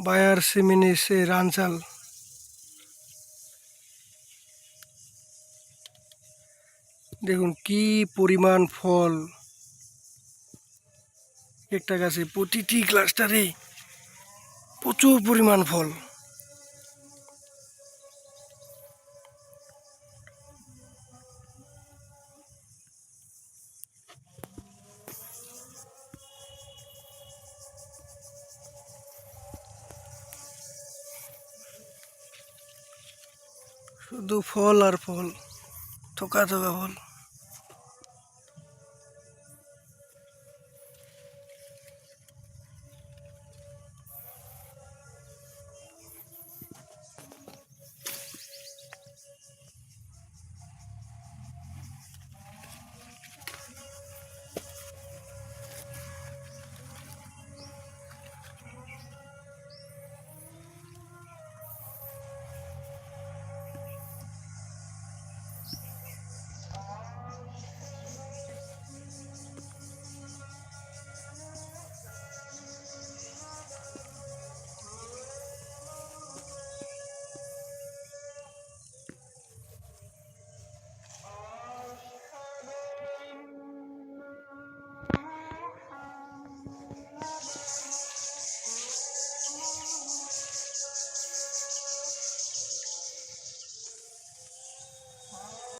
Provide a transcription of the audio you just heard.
Buyer সিমিনিসের Ansal. দেখুন কি পরিমাণ ফল একটা গাছে, প্রতিটি ক্লাস্টারে প্রচুর পরিমাণ ফল। শুধু ফল আর ফল, থোকা থোকা ফল।